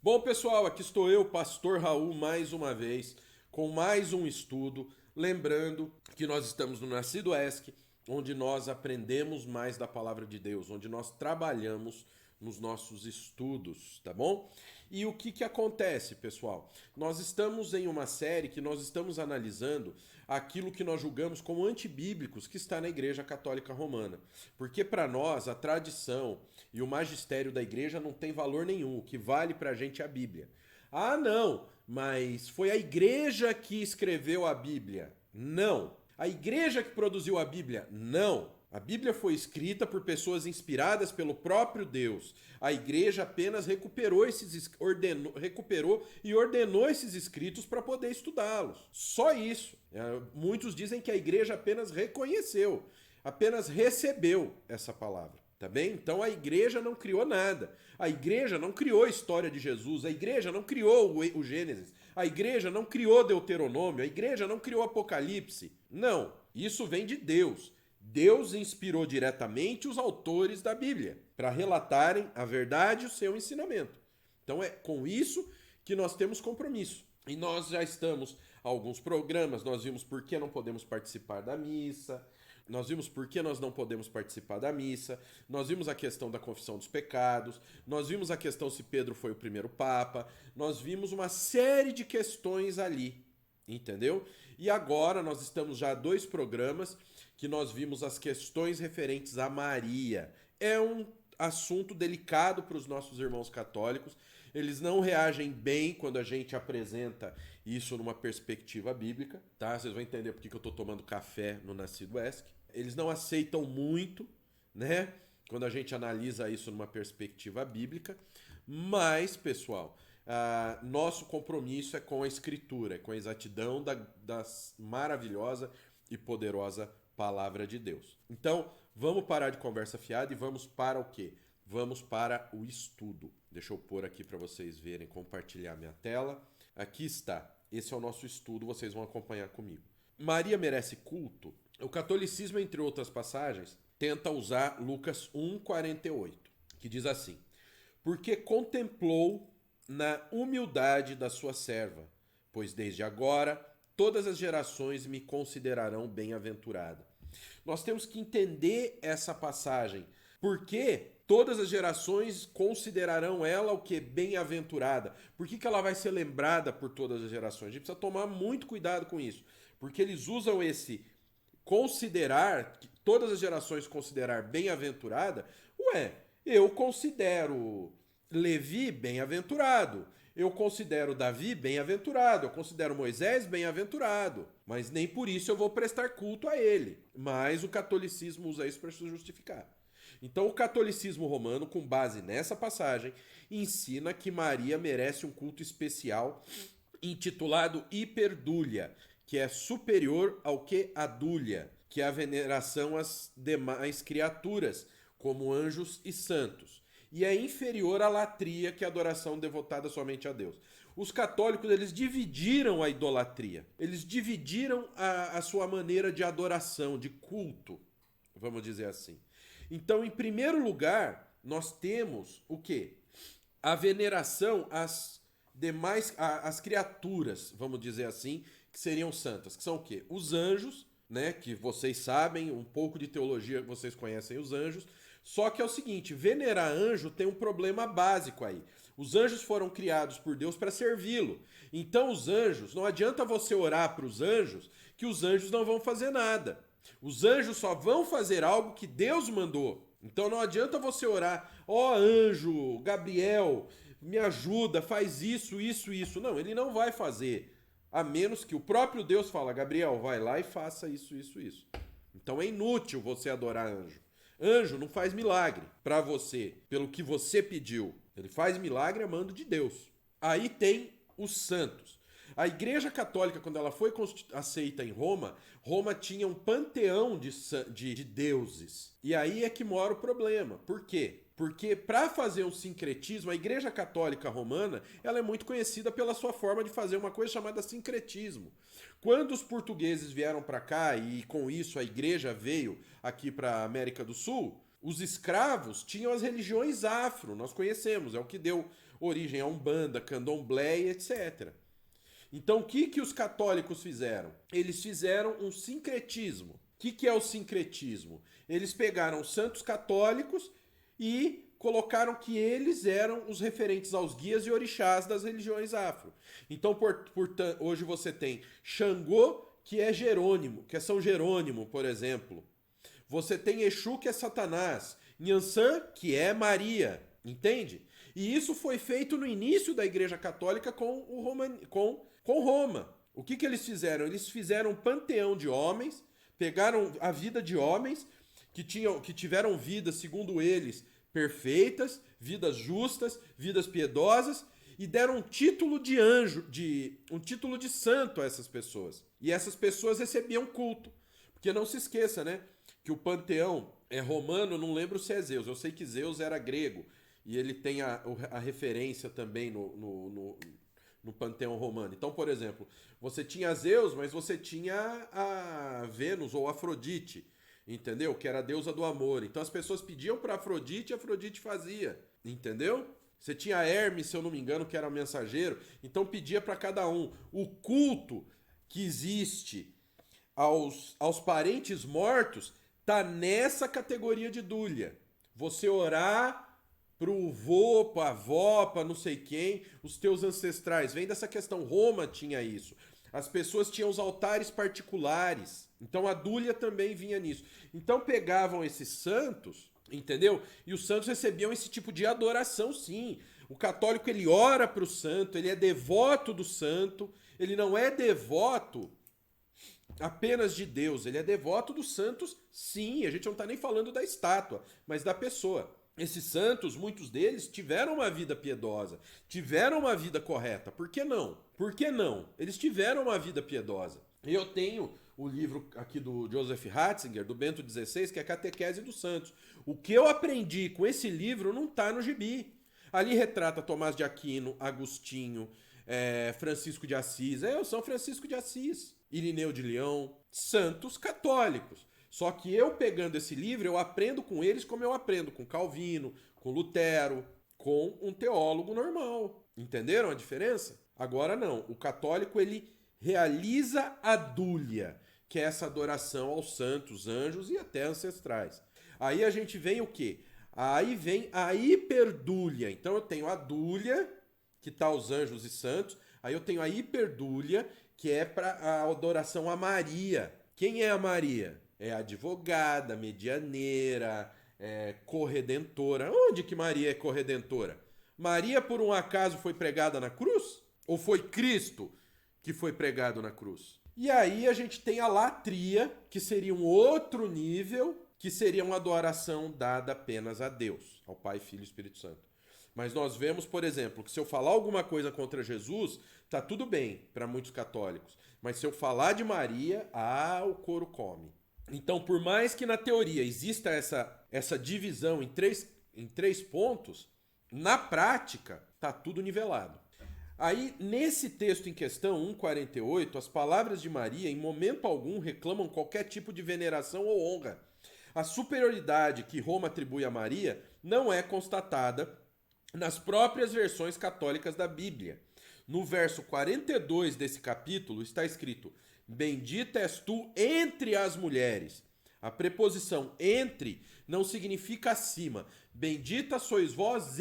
Bom, pessoal, aqui estou eu, Pastor Raul, mais uma vez, com mais um estudo. Lembrando que nós estamos no Nascido ESC, onde nós aprendemos mais da palavra de Deus, onde nós trabalhamos nos nossos estudos, tá bom? E o que acontece, pessoal? Nós estamos em uma série que nós estamos analisando aquilo que nós julgamos como antibíblicos que está na Igreja Católica Romana. Porque para nós a tradição e o magistério da igreja não tem valor nenhum, o que vale para a gente é a Bíblia. Ah, não, mas foi a igreja que escreveu a Bíblia. Não. A igreja que produziu a Bíblia. Não. A Bíblia foi escrita por pessoas inspiradas pelo próprio Deus. A igreja apenas recuperou e ordenou esses escritos para poder estudá-los. Só isso. Muitos dizem que a igreja apenas reconheceu, apenas recebeu essa palavra. Tá bem? Então a igreja não criou nada. A igreja não criou a história de Jesus. A igreja não criou o Gênesis. A igreja não criou Deuteronômio. A igreja não criou Apocalipse. Não. Isso vem de Deus. Deus inspirou diretamente os autores da Bíblia para relatarem a verdade e o seu ensinamento. Então é com isso que nós temos compromisso. E nós já estamos há alguns programas, nós vimos por que não podemos participar da missa, nós vimos por que nós não podemos participar da missa, nós vimos a questão da confissão dos pecados, nós vimos a questão se Pedro foi o primeiro papa, nós vimos uma série de questões ali, entendeu? E agora nós estamos já há 2 programas que nós vimos as questões referentes a Maria. É um assunto delicado para os nossos irmãos católicos. Eles não reagem bem quando a gente apresenta isso numa perspectiva bíblica, tá? Vocês vão entender por que eu estou tomando café no Nascido ESC. Eles não aceitam muito, né? Quando a gente analisa isso numa perspectiva bíblica. Mas, pessoal, nosso compromisso é com a Escritura, é com a exatidão da maravilhosa e poderosa Palavra de Deus. Então, vamos parar de conversa fiada e vamos para o quê? Vamos para o estudo. Deixa eu pôr aqui para vocês verem, compartilhar minha tela. Aqui está. Esse é o nosso estudo, vocês vão acompanhar comigo. Maria merece culto? O catolicismo, entre outras passagens, tenta usar Lucas 1,48, que diz assim: porque contemplou na humildade da sua serva, pois desde agora todas as gerações me considerarão bem-aventurada. Nós temos que entender essa passagem, porque todas as gerações considerarão ela o que? Bem-aventurada. Por que ela vai ser lembrada por todas as gerações? A gente precisa tomar muito cuidado com isso, porque eles usam esse considerar, todas as gerações considerar bem-aventurada. Eu considero Levi bem-aventurado, eu considero Davi bem-aventurado, eu considero Moisés bem-aventurado, mas nem por isso eu vou prestar culto a ele. Mas o catolicismo usa isso para se justificar. Então o catolicismo romano, com base nessa passagem, ensina que Maria merece um culto especial intitulado hiperdúlia, que é superior ao que a dúlia, que é a veneração às demais criaturas, como anjos e santos. E é inferior à latria, que é a adoração devotada somente a Deus. Os católicos, eles dividiram a idolatria. Eles dividiram a sua maneira de adoração, de culto, vamos dizer assim. Então, em primeiro lugar, nós temos o quê? A veneração às demais, às criaturas, vamos dizer assim, que seriam santas, que são o quê? Os anjos, né, que vocês sabem, um pouco de teologia, vocês conhecem os anjos. Só que é o seguinte, venerar anjo tem um problema básico aí. Os anjos foram criados por Deus para servi-lo. Então os anjos, não adianta você orar para os anjos, que os anjos não vão fazer nada. Os anjos só vão fazer algo que Deus mandou. Então não adianta você orar, ó anjo, Gabriel, me ajuda, faz isso, isso, isso. Não, ele não vai fazer. A menos que o próprio Deus fala, Gabriel, vai lá e faça isso, isso, isso. Então é inútil você adorar anjo. Anjo não faz milagre para você, pelo que você pediu. Ele faz milagre a mando de Deus. Aí tem os santos. A Igreja Católica, quando ela foi aceita em Roma, Roma tinha um panteão de deuses. E aí é que mora o problema. Por quê? Porque para fazer um sincretismo, a Igreja Católica Romana, ela é muito conhecida pela sua forma de fazer uma coisa chamada sincretismo. Quando os portugueses vieram para cá e com isso a igreja veio aqui para a América do Sul, os escravos tinham as religiões afro, nós conhecemos, é o que deu origem à Umbanda, Candomblé e etc. Então, o que os católicos fizeram? Eles fizeram um sincretismo. O que é o sincretismo? Eles pegaram santos católicos e colocaram que eles eram os referentes aos guias e orixás das religiões afro. Então, portanto, hoje você tem Xangô, que é Jerônimo, que é São Jerônimo, por exemplo. Você tem Exu, que é Satanás. Nhançã, que é Maria. Entende? E isso foi feito no início da Igreja Católica com Roma. O que eles fizeram? Eles fizeram um panteão de homens, pegaram a vida de homens que tiveram vidas, segundo eles, perfeitas, vidas justas, vidas piedosas, e deram um título de anjo, um título de santo a essas pessoas. E essas pessoas recebiam culto. Porque não se esqueça, né? Que o panteão é romano, não lembro se é Zeus. Eu sei que Zeus era grego. E ele tem a referência também no panteão romano. Então, por exemplo, você tinha Zeus, mas você tinha a Vênus ou Afrodite, entendeu? Que era a deusa do amor. Então as pessoas pediam para Afrodite e Afrodite fazia, entendeu? Você tinha Hermes, se eu não me engano, que era o mensageiro. Então pedia para cada um. O culto que existe aos parentes mortos tá nessa categoria de dúlia. Você orar pro vô, pra avó, pra não sei quem, os teus ancestrais. Vem dessa questão. Roma tinha isso. As pessoas tinham os altares particulares. Então a dúlia também vinha nisso. Então pegavam esses santos, entendeu? E os santos recebiam esse tipo de adoração, sim. O católico, ele ora pro santo, ele é devoto do santo, ele não é devoto apenas de Deus, ele é devoto dos santos, sim. A gente não tá nem falando da estátua, mas da pessoa. Esses santos, muitos deles, tiveram uma vida piedosa, tiveram uma vida correta. Por que não? Por que não? Eles tiveram uma vida piedosa. Eu tenho o livro aqui do Joseph Ratzinger, do Bento XVI, que é a Catequese dos Santos. O que eu aprendi com esse livro não está no gibi. Ali retrata Tomás de Aquino, Agostinho, Francisco de Assis, São Francisco de Assis, Irineu de Leão, santos católicos. Só que eu pegando esse livro, eu aprendo com eles como eu aprendo com Calvino, com Lutero, com um teólogo normal. Entenderam a diferença? Agora não. O católico, ele realiza a dúlia, que é essa adoração aos santos, anjos e até ancestrais. Aí a gente vem o quê? Aí vem a hiperdúlia. Então eu tenho a dúlia, que está os anjos e santos. Aí eu tenho a hiperdúlia, que é para a adoração a Maria. Quem é a Maria? É advogada, medianeira, corredentora. Onde que Maria é corredentora? Maria, por um acaso, foi pregada na cruz? Ou foi Cristo que foi pregado na cruz? E aí a gente tem a latria, que seria um outro nível, que seria uma adoração dada apenas a Deus, ao Pai, Filho e Espírito Santo. Mas nós vemos, por exemplo, que se eu falar alguma coisa contra Jesus, tá tudo bem para muitos católicos. Mas se eu falar de Maria, o couro come. Então, por mais que na teoria exista essa divisão em três pontos, na prática tá tudo nivelado. Aí, nesse texto em questão, 1,48, as palavras de Maria, em momento algum, reclamam qualquer tipo de veneração ou honra. A superioridade que Roma atribui a Maria não é constatada nas próprias versões católicas da Bíblia. No verso 42 desse capítulo está escrito: bendita és tu entre as mulheres. A preposição entre não significa acima. Bendita sois vós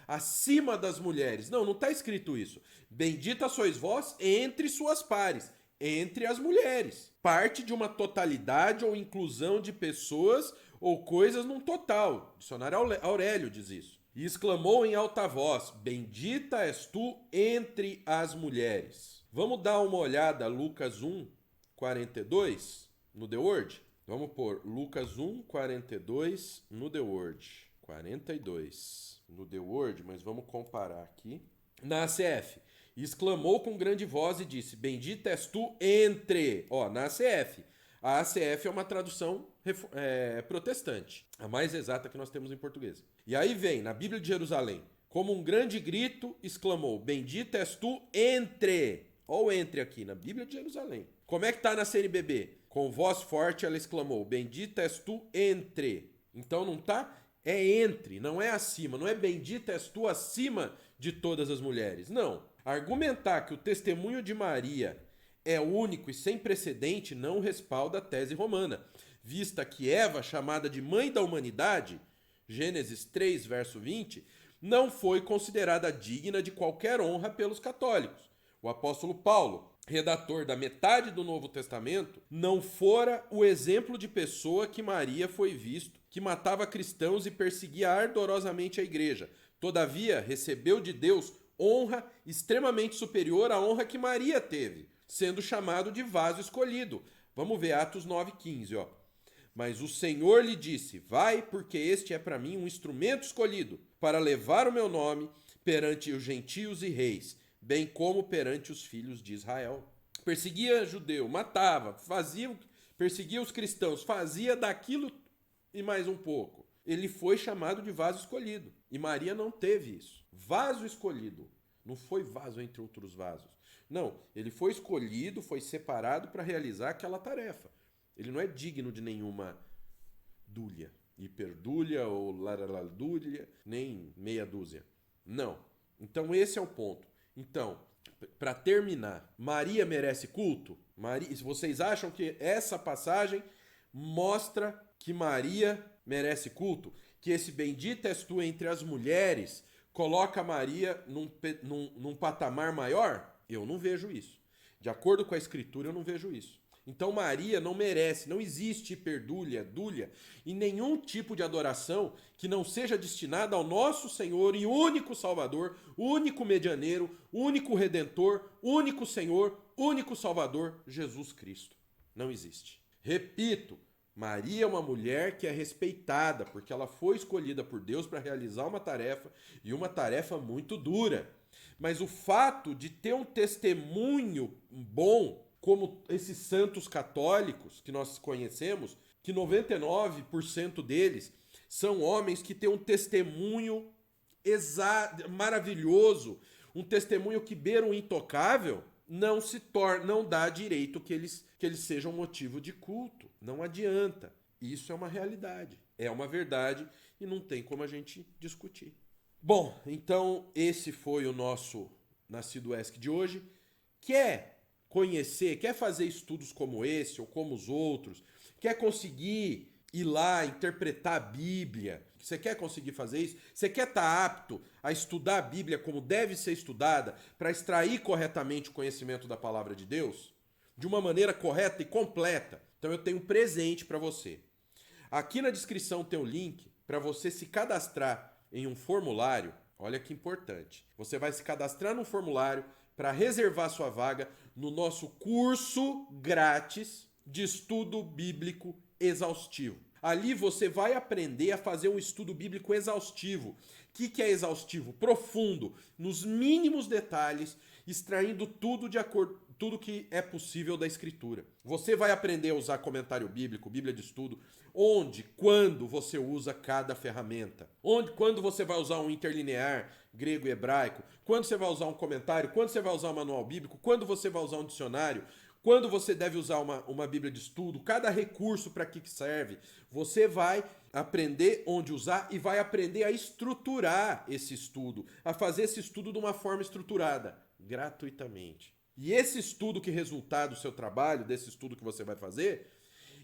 acima das mulheres. Não está escrito isso. Bendita sois vós entre suas pares, entre as mulheres. Parte de uma totalidade ou inclusão de pessoas ou coisas num total. O dicionário Aurélio diz isso. E exclamou em alta voz: bendita és tu entre as mulheres. Vamos dar uma olhada Lucas 1, 42 no The Word? Vamos pôr Lucas 1, 42 no The Word. 42 no The Word, mas vamos comparar aqui. Na ACF. E exclamou com grande voz e disse: bendita és tu entre. Na ACF. A ACF é uma tradução protestante, a mais exata que nós temos em português. E aí vem, na Bíblia de Jerusalém, como um grande grito, exclamou: bendita és tu entre. Olha o entre aqui, na Bíblia de Jerusalém. Como é que está na CNBB? Com voz forte ela exclamou: bendita és tu entre. Então não está É entre, não é acima. Não é bendita és tu acima de todas as mulheres. Não. Argumentar que o testemunho de Maria é único e sem precedente não respalda a tese romana, vista que Eva, chamada de mãe da humanidade, Gênesis 3, verso 20, não foi considerada digna de qualquer honra pelos católicos. O apóstolo Paulo, redator da metade do Novo Testamento, não fora o exemplo de pessoa que Maria foi visto, que matava cristãos e perseguia ardorosamente a igreja. Todavia, recebeu de Deus honra extremamente superior à honra que Maria teve, sendo chamado de vaso escolhido. Vamos ver Atos 9,15, ó. Mas o Senhor lhe disse, vai, porque este é para mim um instrumento escolhido, para levar o meu nome perante os gentios e reis, bem como perante os filhos de Israel. Perseguia judeu, matava, perseguia os cristãos, fazia daquilo e mais um pouco. Ele foi chamado de vaso escolhido. E Maria não teve isso. Vaso escolhido. Não foi vaso entre outros vasos. Não, ele foi escolhido, foi separado para realizar aquela tarefa. Ele não é digno de nenhuma dúlia, hiperdúlia ou laraladúlia, nem meia dúzia. Não. Então esse é o ponto. Então, para terminar, Maria merece culto? Se vocês acham que essa passagem mostra que Maria merece culto, que esse bendita és tu entre as mulheres coloca Maria num patamar maior? Eu não vejo isso. De acordo com a Escritura, eu não vejo isso. Então Maria não merece, não existe hiperdúlia, dúlia, e nenhum tipo de adoração que não seja destinada ao nosso Senhor e único Salvador, único medianeiro, único Redentor, único Senhor, único Salvador, Jesus Cristo. Não existe. Repito, Maria é uma mulher que é respeitada, porque ela foi escolhida por Deus para realizar uma tarefa, e uma tarefa muito dura. Mas o fato de ter um testemunho bom, como esses santos católicos que nós conhecemos, que 99% deles são homens que têm um testemunho maravilhoso, um testemunho que beira o intocável, não dá direito que eles sejam motivo de culto. Não adianta. Isso é uma realidade, é uma verdade e não tem como a gente discutir. Bom, então esse foi o nosso Nascido ESC de hoje. Quer conhecer, quer fazer estudos como esse ou como os outros, quer conseguir ir lá interpretar a Bíblia, você quer conseguir fazer isso? Você quer estar apto a estudar a Bíblia como deve ser estudada para extrair corretamente o conhecimento da palavra de Deus? De uma maneira correta e completa? Então eu tenho um presente para você. Aqui na descrição tem o link para você se cadastrar em um formulário. Olha que importante. Você vai se cadastrar num formulário para reservar sua vaga no nosso curso grátis de estudo bíblico exaustivo. Ali você vai aprender a fazer um estudo bíblico exaustivo. O que é exaustivo? Profundo, nos mínimos detalhes, extraindo tudo que é possível da Escritura. Você vai aprender a usar comentário bíblico, Bíblia de estudo, quando você usa cada ferramenta. Quando você vai usar um interlinear, grego e hebraico, quando você vai usar um comentário, quando você vai usar um manual bíblico, quando você vai usar um dicionário, quando você deve usar uma Bíblia de estudo, cada recurso para que serve. Você vai aprender onde usar e vai aprender a estruturar esse estudo, a fazer esse estudo de uma forma estruturada, gratuitamente. E esse estudo que resultar do seu trabalho, desse estudo que você vai fazer,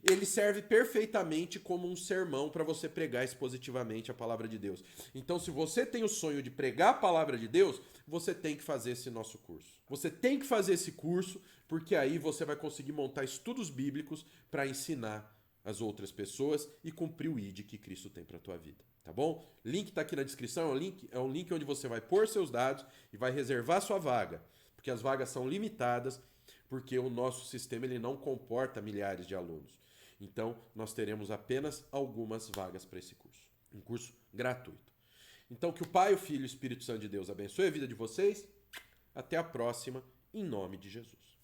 ele serve perfeitamente como um sermão para você pregar expositivamente a palavra de Deus. Então, se você tem o sonho de pregar a palavra de Deus, você tem que fazer esse nosso curso. Você tem que fazer esse curso, porque aí você vai conseguir montar estudos bíblicos para ensinar as outras pessoas e cumprir o ID que Cristo tem para a tua vida. Tá bom? Link está aqui na descrição, é um link onde você vai pôr seus dados e vai reservar sua vaga, porque as vagas são limitadas, porque o nosso sistema ele não comporta milhares de alunos. Então, nós teremos apenas algumas vagas para esse curso. Um curso gratuito. Então, que o Pai, o Filho e o Espírito Santo de Deus abençoe a vida de vocês. Até a próxima, em nome de Jesus.